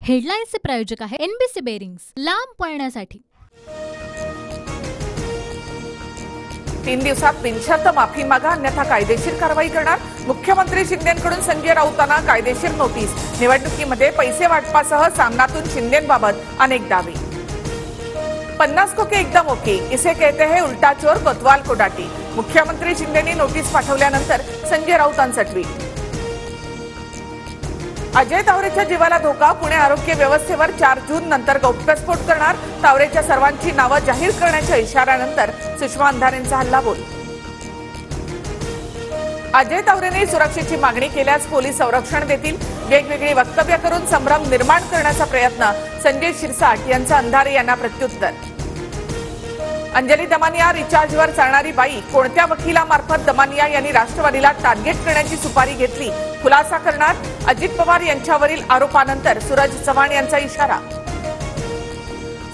हेडलाईन्सचे प्रायोजक आहे NBC bearings, लांब पळण्यासाठी। 3 दिवसात बिनशर्त माफी मागा, अन्यथा कायदेशीर कारवाई करणार। मुख्यमंत्री शिंदेंकडून संजय राऊतांना कायदेशीर नोटीस। निवडणुकीमध्ये पैसे वाटपासह सामनातून शिंदेंबाबत अनेक दावे। 50 को के एकदम ओके, इसे कहते हैं उल्टा चोर कोतवाल को डाटी। मुख्यमंत्री शिंदेंनी नोटीस पाठवल्यानंतर संजय राऊतांचं ट्विट। अजय तावरेच्या जीवाला धोका, पुणे आरोग्य व्यवस्थेवर 4 जून नंतर गौप्यस्फोट करणार। तावरेच्या सर्वांची नावं जाहीर करण्याच्या इशाऱ्यानंतर सुषमा अंधारेंचा हल्लाबोल। अजय तावरेने सुरक्षेची मागणी केल्यास पोलीस संरक्षण देतील। वेगवेगळी वक्तव्य करून संभ्रम निर्माण करण्याचा प्रयत्न, संजय शिरसाट यांचं अंधारे यांना प्रत्युत्तर। अंजली दमानिया रिचार्जवर चालणारी बाई, कोणत्या वकिलामार्फत दमानिया यांनी राष्ट्रवादीला टार्गेट करण्याची सुपारी घेतली, खुलासा करणार। अजित पवार यांच्यावरील आरोपानंतर सूरज चव्हाण यांचा इशारा।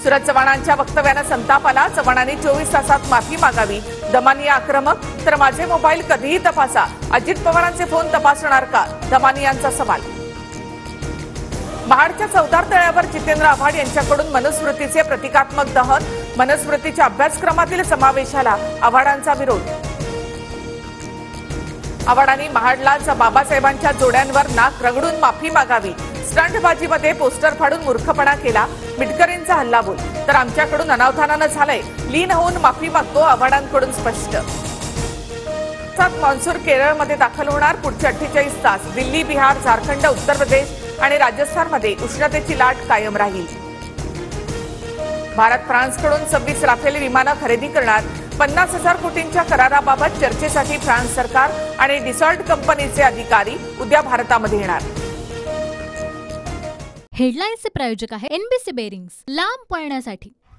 सूरज चव्हाणांच्या वक्तव्यानं संताप आला। चव्हाणांनी 24 तासात माफी मागावी। दमानिया आक्रमक, तर माझे मोबाईल कधीही तपासा, अजित पवारांचे फोन तपासणार का, दमानियांचा सवाल। महाडच्या चौदार तळ्यावर जितेंद्र आव्हाड यांच्याकडून मनुस्मृतीचे प्रतिकात्मक दहन। मनुस्मृतीच्या अभ्यासक्रमातील समावेशाला आव्हाडांचा विरोध। आव्हाडांनी महाडलाच बाबासाहेबांच्या जोड्यांवर नाक रगडून माफी मागावी। स्टंटबाजीमध्ये पोस्टर फाडून मूर्खपणा केला, मिटकरींचा हल्लाबोल। तर आमच्याकडून अनावधानानं झालंय, लीन होऊन माफी मागतो, आव्हाडांकडून स्पष्ट। मान्सून केरळमध्ये दाखल होणार। पुढचे 48 तास दिल्ली, बिहार, झारखंड, उत्तर प्रदेश आणि राजस्थानमध्ये उष्णतेची लाट कायम राहील। भारत फ्रान्सकडून 26 राफेल विमानं खरेदी करणार। 50,000 कोटींच्या कराराबाबत चर्चेसाठी फ्रान्स सरकार आणि डिसॉल्ट कंपनीचे अधिकारी उद्या भारतामध्ये येणार। हेडलाईन्सचे प्रायोजक आहे एनबीसी बेरिंग्स, लांब पळण्यासाठी।